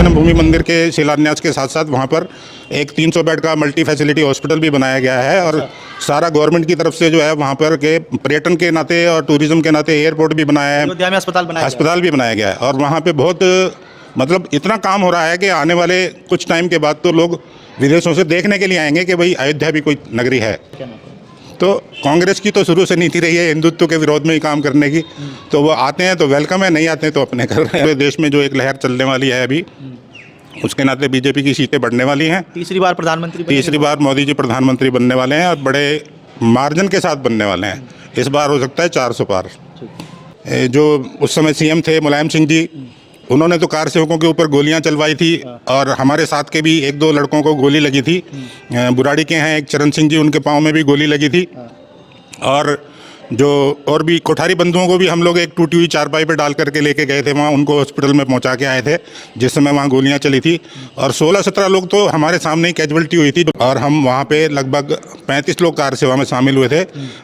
जन्मभूमि मंदिर के शिलान्यास के साथ साथ वहाँ पर एक 300 बेड का मल्टी फैसिलिटी हॉस्पिटल भी बनाया गया है और सारा गवर्नमेंट की तरफ से जो है वहाँ पर के पर्यटन के नाते और टूरिज्म के नाते एयरपोर्ट भी बनाया है, अयोध्या में अस्पताल भी बनाया गया है और वहाँ पे बहुत मतलब इतना काम हो रहा है कि आने वाले कुछ टाइम के बाद तो लोग विदेशों से देखने के लिए आएंगे कि भाई अयोध्या भी कोई नगरी है। तो कांग्रेस की तो शुरू से नीति रही है हिंदुत्व के विरोध में ही काम करने की, तो वो आते हैं तो वेलकम है, नहीं आते हैं तो अपने कर रहे हैं। देश में जो एक लहर चलने वाली है अभी, उसके नाते बीजेपी की सीटें बढ़ने वाली हैं। तीसरी बार मोदी जी प्रधानमंत्री बनने वाले हैं और बड़े मार्जिन के साथ बनने वाले हैं। इस बार हो सकता है 400 पार। जो उस समय सीएम थे मुलायम सिंह जी, उन्होंने तो कार सेवकों के ऊपर गोलियां चलवाई थी और हमारे साथ के भी 1-2 लड़कों को गोली लगी थी। बुराड़ी के हैं एक चरण सिंह जी, उनके पाँव में भी गोली लगी थी। और भी कोठारी बंधुओं को भी हम लोग एक टूटी हुई चारपाई पे डाल करके लेके गए थे वहाँ, उनको हॉस्पिटल में पहुँचा के आए थे जिस समय वहाँ गोलियाँ चली थी। और 16-17 लोग तो हमारे सामने ही कैजुअल्टी हुई थी और हम वहाँ पे लगभग 35 लोग कार सेवा में शामिल हुए थे।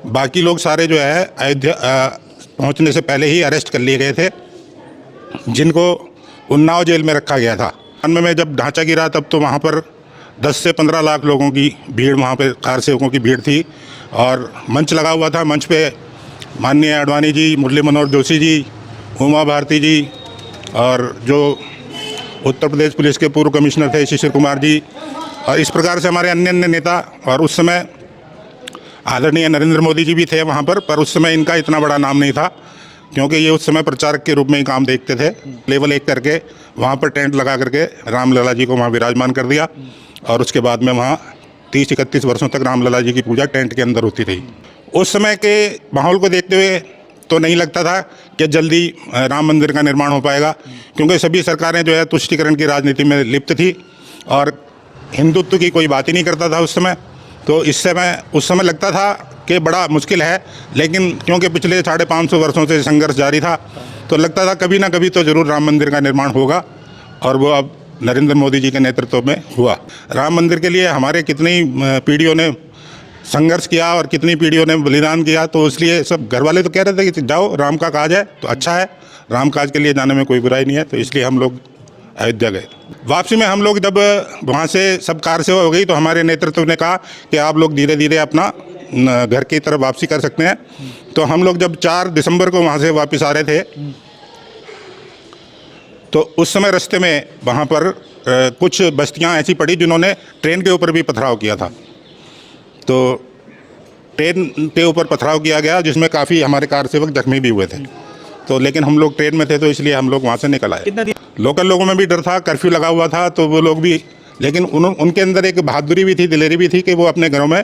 बाकी लोग सारे जो है अयोध्या पहुँचने से पहले ही अरेस्ट कर लिए गए थे, जिनको उन्नाव जेल में रखा गया था। में जब ढांचा गिरा तब तो वहाँ पर 10 से 15 लाख लोगों की भीड़, वहाँ पे कार सेवकों की भीड़ थी और मंच लगा हुआ था। मंच पे माननीय आडवाणी जी, मुरली मनोहर जोशी जी, उमा भारती जी और जो उत्तर प्रदेश पुलिस के पूर्व कमिश्नर थे शिशिर कुमार जी और इस प्रकार से हमारे अन्य नेता, और उस समय आदरणीय नरेंद्र मोदी जी भी थे वहाँ पर उस समय इनका इतना बड़ा नाम नहीं था क्योंकि ये उस समय प्रचारक के रूप में ही काम देखते थे। लेवल 1 करके वहाँ पर टेंट लगा करके रामलला जी को वहाँ विराजमान कर दिया और उसके बाद में वहाँ 30-31 वर्षों तक रामलला जी की पूजा टेंट के अंदर होती रही। उस समय के माहौल को देखते हुए तो नहीं लगता था कि जल्दी राम मंदिर का निर्माण हो पाएगा, क्योंकि सभी सरकारें जो है तुष्टीकरण की राजनीति में लिप्त थी और हिंदुत्व की कोई बात ही नहीं करता था उस समय। तो उस समय लगता था कि बड़ा मुश्किल है, लेकिन क्योंकि पिछले 550 वर्षों से संघर्ष जारी था तो लगता था कभी ना कभी तो ज़रूर राम मंदिर का निर्माण होगा और वो अब नरेंद्र मोदी जी के नेतृत्व में हुआ। राम मंदिर के लिए हमारे कितनी पीढ़ियों ने संघर्ष किया और कितनी पीढ़ियों ने बलिदान किया, तो इसलिए सब घर वाले तो कह रहे थे कि जाओ, राम का काज है तो अच्छा है, राम काज के लिए जाने में कोई बुराई नहीं है, तो इसलिए हम लोग अयोध्या गए। वापसी में हम लोग जब वहाँ से सब कार सेवा हो गई तो हमारे नेतृत्व ने कहा कि आप लोग धीरे धीरे अपना घर की तरफ वापसी कर सकते हैं। तो हम लोग जब 4 दिसंबर को वहाँ से वापस आ रहे थे तो उस समय रास्ते में वहाँ पर कुछ बस्तियाँ ऐसी पड़ी जिन्होंने ट्रेन के ऊपर भी पथराव किया था। तो ट्रेन के ऊपर पथराव किया गया जिसमें काफ़ी हमारे कार सेवक जख्मी भी हुए थे। तो लेकिन हम लोग ट्रेन में थे तो इसलिए हम लोग वहाँ से निकल आए। लोकल लोगों में भी डर था, कर्फ्यू लगा हुआ था तो वो लोग भी, लेकिन उनके अंदर एक बहादुरी भी थी, दिलेरी भी थी कि वो अपने घरों में,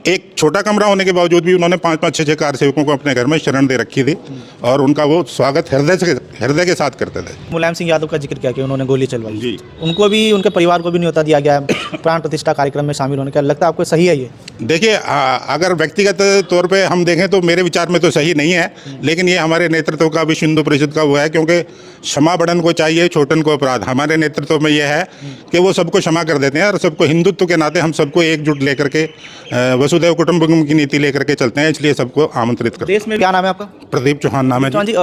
एक छोटा कमरा होने के बावजूद भी उन्होंने 5-5, 6-6 कार सेवकों को अपने घर में शरण दे रखी थी और उनका वो स्वागत हृदय के साथ करते थे। मुलायम सिंह यादव का जिक्र किया कि उन्होंने गोली चलवाई जी, उनको भी, उनके परिवार को भी न्योता दिया गया प्राण प्रतिष्ठा कार्यक्रम में शामिल होने का, लगता है आपको सही है ये? देखिए, अगर व्यक्तिगत तौर पे हम देखें तो मेरे विचार में तो सही नहीं है, लेकिन ये हमारे नेतृत्व का, विश्व हिंदू परिषद का वो है, क्योंकि क्षमा बड़न को चाहिए, छोटन को अपराध। हमारे नेतृत्व में यह है कि वो सबको क्षमा कर देते हैं और सबको हिंदुत्व के नाते हम सबको एकजुट लेकर के वसुधैव कुटुंबकम की नीति लेकर के चलते हैं, इसलिए सबको आमंत्रित करते हैं। देश में क्या नाम है आपका? प्रदीप चौहान नाम है जी।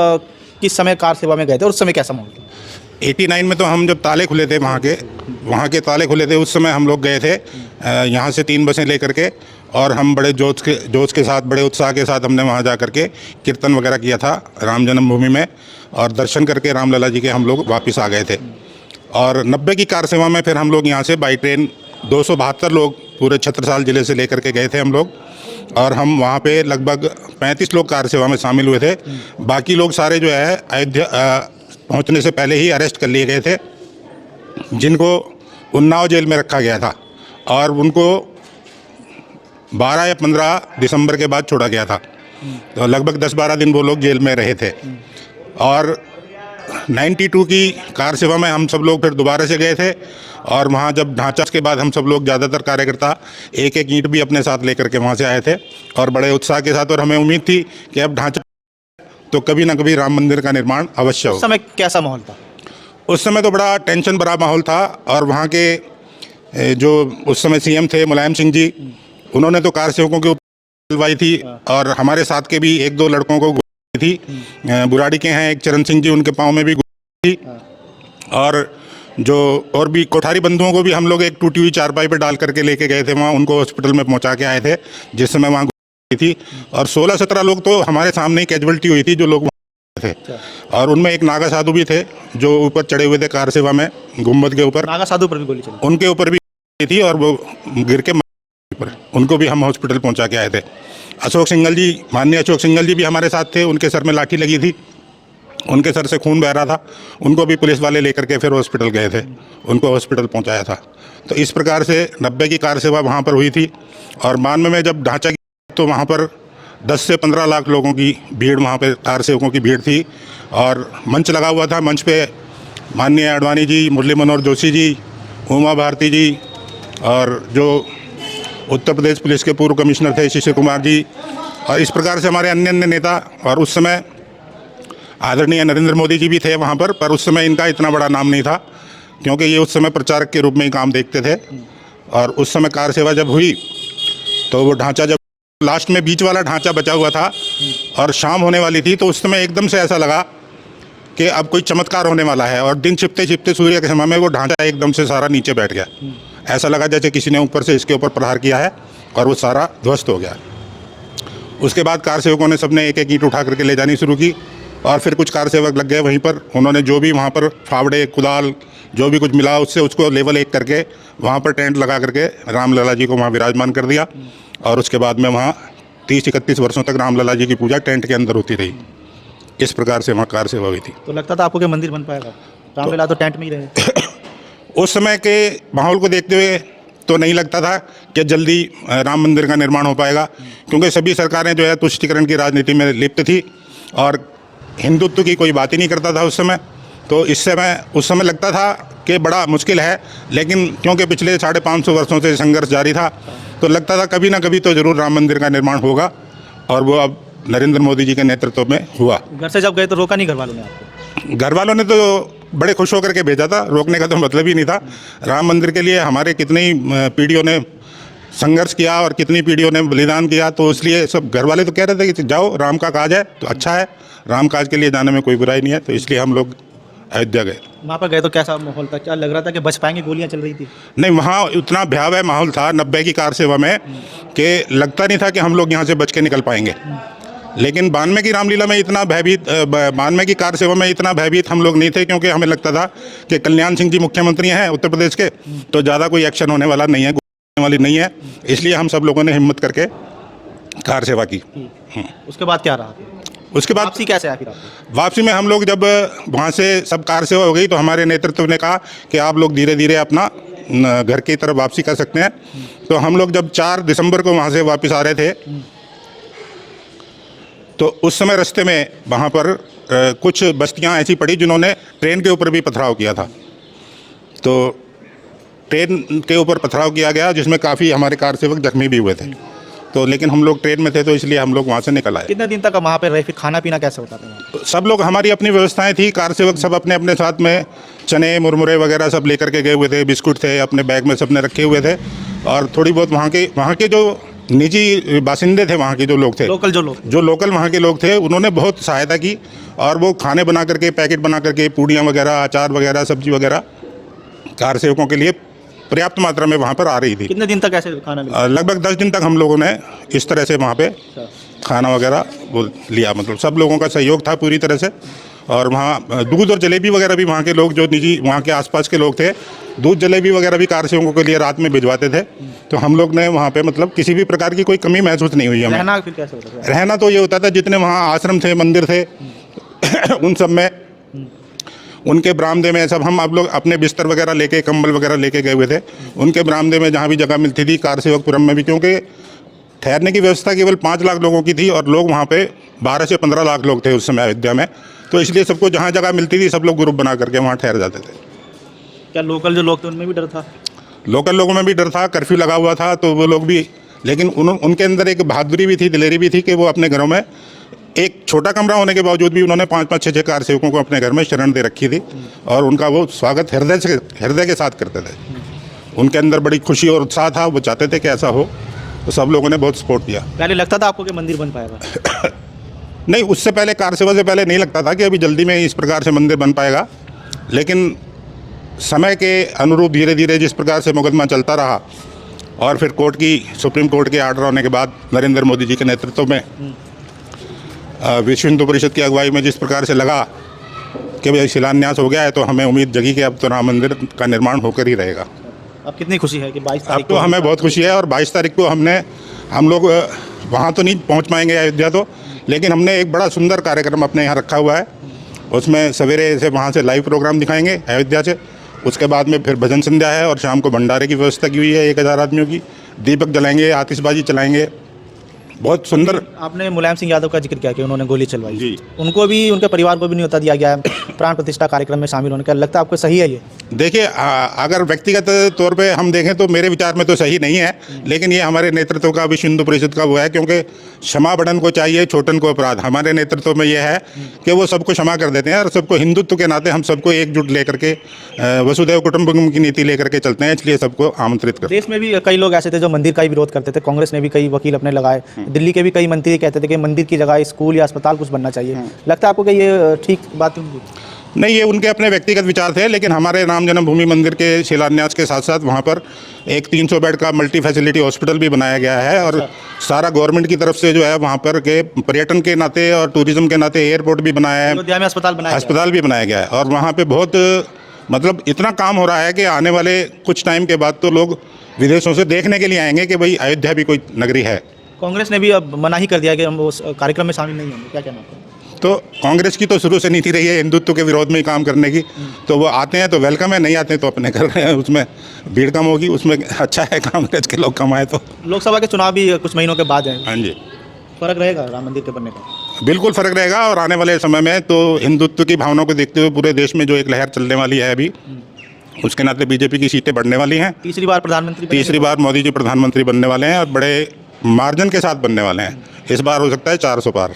किस समय कार सेवा में गए थे और उस समय कैसा माहौल? 89 में तो हम जब ताले खुले थे वहाँ के ताले खुले थे, उस समय हम लोग गए थे यहाँ से 3 बसें लेकर के और हम बड़े जोश के साथ, बड़े उत्साह के साथ हमने वहाँ जा करके कीर्तन वगैरह किया था राम जन्मभूमि में और दर्शन करके रामलला जी के हम लोग वापस आ गए थे। और 90 की कार सेवा में फिर हम लोग यहाँ से बाई ट्रेन 272 लोग पूरे छत्रसाल ज़िले से लेकर के गए थे हम लोग और हम वहाँ पे लगभग 35 लोग कार सेवा में शामिल हुए थे। बाकी लोग सारे जो है अयोध्या पहुँचने से पहले ही अरेस्ट कर लिए गए थे, जिनको उन्नाव जेल में रखा गया था और उनको 12 या 15 दिसंबर के बाद छोड़ा गया था। तो लगभग 10-12 दिन वो लोग जेल में रहे थे। और 92 की कार सेवा में हम सब लोग फिर दोबारा से गए थे और वहाँ जब ढांचा के बाद हम सब लोग ज़्यादातर कार्यकर्ता एक ईंट भी अपने साथ लेकर के वहाँ से आए थे और बड़े उत्साह के साथ, और हमें उम्मीद थी कि अब ढांचा तो कभी ना कभी राम मंदिर का निर्माण अवश्य हो। उस समय कैसा माहौल था? उस समय तो बड़ा टेंशन भरा माहौल था और वहाँ के जो उस समय सीएम थे मुलायम सिंह जी, उन्होंने तो कार सेवकों के ऊपर चलवाई थी और हमारे साथ के भी 1-2 लड़कों को गोली थी। बुराड़ी के हैं एक चरण सिंह जी, उनके पाँव में भी गोली थी। और जो और भी कोठारी बंधुओं को भी हम लोग एक टूटी हुई चारपाई पे डाल करके लेके गए थे, वहाँ उनको हॉस्पिटल में पहुँचा के आए थे, जिस समय वहाँ गोली थी। और 16-17 लोग तो हमारे सामने ही कैजुअल्टी हुई थी जो लोग थे। और उनमें एक नागा साधु भी थे जो ऊपर चढ़े हुए थे कार सेवा में गुम्बद के ऊपर, नागा साधु पर भी गोली चली। उनके ऊपर भी थी और वो गिर के पर उनको भी हम हॉस्पिटल पहुंचा के आए थे। अशोक सिंघल जी, माननीय अशोक सिंघल जी भी हमारे साथ थे, उनके सर में लाठी लगी थी, उनके सर से खून बह रहा था, उनको भी पुलिस वाले लेकर के फिर हॉस्पिटल गए थे, उनको हॉस्पिटल पहुंचाया था। तो इस प्रकार से 90 की कार सेवा वहाँ पर हुई थी। और 92 में जब ढांचा तो वहाँ पर 10 से 15 लाख लोगों की भीड़, वहाँ पे कार सेवकों की भीड़ थी। और मंच लगा हुआ था, मंच पे माननीय आडवाणी जी, मुरली मनोहर जोशी जी, उमा भारती जी, और जो उत्तर प्रदेश पुलिस के पूर्व कमिश्नर थे शिशिर कुमार जी, और इस प्रकार से हमारे अन्य अन्य नेता। और उस समय आदरणीय नरेंद्र मोदी जी भी थे वहाँ पर उस समय इनका इतना बड़ा नाम नहीं था, क्योंकि ये उस समय प्रचारक के रूप में ही काम देखते थे। और उस समय कार सेवा जब हुई तो वो ढांचा, जब लास्ट में बीच वाला ढांचा बचा हुआ था और शाम होने वाली थी, तो उस समय एकदम से ऐसा लगा कि अब कोई चमत्कार होने वाला है। और दिन छिपते छिपते सूर्य के समय में वो ढांचा एकदम से सारा नीचे बैठ गया। ऐसा लगा जैसे किसी ने ऊपर से इसके ऊपर प्रहार किया है और वो सारा ध्वस्त हो गया। उसके बाद कार सेवकों ने सबने एक एक ईंट उठा करके ले जानी शुरू की, और फिर कुछ कार सेवक लग गए वहीं पर। उन्होंने जो भी वहाँ पर फावड़े, कुदाल, जो भी कुछ मिला उससे उसको लेवल 1 करके वहाँ पर टेंट लगा करके रामलला जी को वहाँ विराजमान कर दिया। और उसके बाद में वहाँ 30-31 वर्षों तक रामलला जी की पूजा टेंट के अंदर होती रही। इस प्रकार से वहाँ कार सेवा हुई थी। तो लगता था आपको कि मंदिर बन पाएगा? रामलला तो टेंट में ही रहे। उस समय के माहौल को देखते हुए तो नहीं लगता था कि जल्दी राम मंदिर का निर्माण हो पाएगा, क्योंकि सभी सरकारें जो है तुष्टीकरण की राजनीति में लिप्त थी और हिंदुत्व की कोई बात ही नहीं करता था उस समय। तो उस समय लगता था कि बड़ा मुश्किल है, लेकिन क्योंकि पिछले 550 वर्षों से संघर्ष जारी था, तो लगता था कभी ना कभी तो ज़रूर राम मंदिर का निर्माण होगा। और वो अब नरेंद्र मोदी जी के नेतृत्व में हुआ। घर से जब गए तो रोका नहीं घर वालों ने आपको? घर वालों ने तो बड़े खुश होकर के भेजा था, रोकने का तो मतलब ही नहीं था। राम मंदिर के लिए हमारे कितनी पीढ़ियों ने संघर्ष किया और कितनी पीढ़ियों ने बलिदान किया, तो इसलिए सब घर वाले तो कह रहे थे कि जाओ, राम का काज है तो अच्छा है, राम काज के लिए जाने में कोई बुराई नहीं है। तो इसलिए हम लोग अयोध्या गए। वहाँ पर गए तो कैसा माहौल था? क्या लग रहा था कि बच पाएंगे? गोलियाँ चल रही थी? नहीं, वहाँ इतना भयावह माहौल था 90 की कार सेवा में कि लगता नहीं था कि हम लोग यहाँ से बच के निकल पाएंगे। लेकिन 92 की रामलीला में इतना भयभीत, 92 की कार सेवा में इतना भयभीत हम लोग नहीं थे, क्योंकि हमें लगता था कि कल्याण सिंह जी मुख्यमंत्री हैं उत्तर प्रदेश के, तो ज़्यादा कोई एक्शन होने वाला नहीं है, होने वाली नहीं है। इसलिए हम सब लोगों ने हिम्मत करके कार सेवा की। उसके बाद क्या रहा? उसके बाद वापसी कैसे आखिर आपको? वापसी में हम लोग जब वहाँ से सब कार सेवा हो गई, तो हमारे नेतृत्व ने कहा कि आप लोग धीरे धीरे अपना घर की तरफ वापसी कर सकते हैं। तो हम लोग जब 4 दिसंबर को वहाँ से वापस आ रहे थे, तो उस समय रास्ते में वहाँ पर कुछ बस्तियाँ ऐसी पड़ी जिन्होंने ट्रेन के ऊपर भी पथराव किया था। तो ट्रेन के ऊपर पथराव किया गया, जिसमें काफ़ी हमारे कार सेवक जख्मी भी हुए थे। तो लेकिन हम लोग ट्रेन में थे, तो इसलिए हम लोग वहाँ से निकल आए। कितने दिन तक वहाँ पे रहे? फिर खाना पीना कैसे होता था? तो सब लोग, हमारी अपनी व्यवस्थाएं थी, कार सेवक सब अपने अपने साथ में चने, मुरमुरे वगैरह सब लेकर के गए हुए थे, बिस्कुट थे अपने बैग में सबने रखे हुए थे। और थोड़ी बहुत वहाँ के जो निजी बासिंदे थे, वहाँ के जो लोग थे, जो लोकल वहाँ के लोग थे, उन्होंने बहुत सहायता की। और वो खाने बना करके, पैकेट बना करके, पूड़ियाँ वगैरह, अचार वगैरह, सब्जी वगैरह कार सेवकों के लिए पर्याप्त मात्रा में वहाँ पर आ रही थी। कितने दिन तक ऐसे खाना मिला? लगभग 10 दिन तक हम लोगों ने इस तरह से वहाँ पे खाना वगैरह वो लिया। मतलब सब लोगों का सहयोग था पूरी तरह से। और वहाँ दूध और जलेबी वगैरह भी वहाँ के लोग, जो निजी वहाँ के आसपास के लोग थे, दूध जलेबी वगैरह भी कार सेवकों के लिए रात में भिजवाते थे। तो हम लोग ने वहाँ पे मतलब किसी भी प्रकार की कोई कमी महसूस नहीं हुई हमें। रहना फिर कैसे होता था? रहना तो ये होता था, जितने वहाँ आश्रम थे, मंदिर थे, उन सब में, उनके बरामदे में सब हम लोग अपने बिस्तर वगैरह लेके, कंबल वगैरह लेके गए हुए थे। उनके बरामदे में जहाँ भी जगह मिलती थी, कार सेवकपुरम में भी, क्योंकि ठहरने की व्यवस्था केवल 5 लाख लोगों की थी और लोग वहाँ पे 12 से 15 लाख लोग थे उस समय अयोध्या में। तो इसलिए सबको जहाँ जगह मिलती थी, सब लोग ग्रुप बना करके वहाँ ठहर जाते थे। क्या लोकल जो लोग थे उनमें भी डर था? लोकल लोगों में भी डर था, कर्फ्यू लगा हुआ था, तो वो लोग भी, लेकिन उनके अंदर एक बहादुरी भी थी, दिलेरी भी थी कि वो अपने घरों में, एक छोटा कमरा होने के बावजूद भी उन्होंने 5-5, 6-6 कार सेवकों को अपने घर में शरण दे रखी थी। और उनका वो स्वागत हृदय के साथ करते थे। उनके अंदर बड़ी खुशी और उत्साह था, वो चाहते थे कि ऐसा हो। तो सब लोगों ने बहुत सपोर्ट किया। पहले लगता था आपको कि मंदिर बन पाएगा? नहीं, उससे पहले, कार सेवा से पहले नहीं लगता था कि अभी जल्दी में इस प्रकार से मंदिर बन पाएगा। लेकिन समय के अनुरूप धीरे धीरे जिस प्रकार से मुकदमा चलता रहा और फिर सुप्रीम कोर्ट के आर्डर होने के बाद नरेंद्र मोदी जी के नेतृत्व में विश्व हिंदू परिषद की अगुवाई में जिस प्रकार से लगा कि भाई शिलान्यास हो गया है, तो हमें उम्मीद जगी कि अब तो राम मंदिर का निर्माण होकर ही रहेगा। अब कितनी खुशी है कि 22 अब तारीख तो हमें बहुत खुशी है। और 22 तारीख को हम लोग वहाँ तो नहीं पहुँच पाएंगे अयोध्या तो, लेकिन हमने एक बड़ा सुंदर कार्यक्रम अपने यहाँ रखा हुआ है। उसमें सवेरे से वहाँ से लाइव प्रोग्राम दिखाएंगे अयोध्या से, उसके बाद में फिर भजन संध्या है और शाम को भंडारे की व्यवस्था की हुई है 1000 आदमियों की। दीपक जलाएंगे, आतिशबाजी चलाएंगे, बहुत सुंदर। आपने मुलायम सिंह यादव का जिक्र किया कि उन्होंने गोली चलवाई जी। उनको भी, उनके परिवार को भी न्योता दिया गया है प्राण प्रतिष्ठा कार्यक्रम में शामिल होने का, लगता है आपको सही है ये? देखिए, अगर व्यक्तिगत तौर पे हम देखें तो मेरे विचार में तो सही नहीं है, लेकिन ये हमारे नेतृत्व का, विश्व हिंदू परिषद का वो है, क्योंकि क्षमा बड़न को चाहिए, छोटन को अपराध। हमारे नेतृत्व में ये है कि वो सबको क्षमा कर देते हैं और सबको हिंदुत्व के नाते हम सबको एकजुट लेकर के वसुधैव कुटुंबकम की नीति लेकर के चलते हैं, इसलिए सबको आमंत्रित करते हैं। देश में भी कई लोग ऐसे थे जो मंदिर का ही विरोध करते थे, कांग्रेस ने भी कई वकील अपने लगाए, दिल्ली के भी कई मंत्री कहते थे कि मंदिर की जगह स्कूल या अस्पताल कुछ बनना चाहिए। लगता है आपको कि ये ठीक बात नहीं, ये उनके अपने व्यक्तिगत विचार थे, लेकिन हमारे राम जन्मभूमि मंदिर के शिलान्यास के साथ साथ वहाँ पर एक 300 बेड का मल्टी फैसिलिटी हॉस्पिटल भी बनाया गया है और सारा गवर्नमेंट की तरफ से जो है वहाँ पर के पर्यटन के नाते और टूरिज्म के नाते एयरपोर्ट भी बनाया है, अयोध्या में अस्पताल भी बनाया गया है। और वहाँ पे बहुत मतलब इतना काम हो रहा है कि आने वाले कुछ टाइम के बाद तो लोग विदेशों से देखने के लिए आएंगे कि भाई अयोध्या भी कोई नगरी है। कांग्रेस ने भी अब मना ही कर दिया कि हम उस कार्यक्रम में शामिल नहीं होंगे, क्या कहना आपका? तो कांग्रेस की तो शुरू से नीति रही है हिंदुत्व के विरोध में ही काम करने की, तो वो आते हैं तो वेलकम है, नहीं आते हैं तो अपने कर रहे हैं, उसमें भीड़ कम होगी, उसमें अच्छा है कांग्रेस के लोग कम आए तो। लोकसभा के चुनाव भी कुछ महीनों के बाद हैं, हाँ जी, फर्क रहेगा राम मंदिर के बनने का? बिल्कुल फ़र्क रहेगा। और आने वाले समय में तो हिंदुत्व की भावना को देखते हुए पूरे देश में जो एक लहर चलने वाली है अभी, उसके नाते बीजेपी की सीटें बढ़ने वाली हैं। तीसरी बार मोदी जी प्रधानमंत्री बनने वाले हैं और बड़े मार्जिन के साथ बनने वाले हैं। इस बार हो सकता है 400 पार।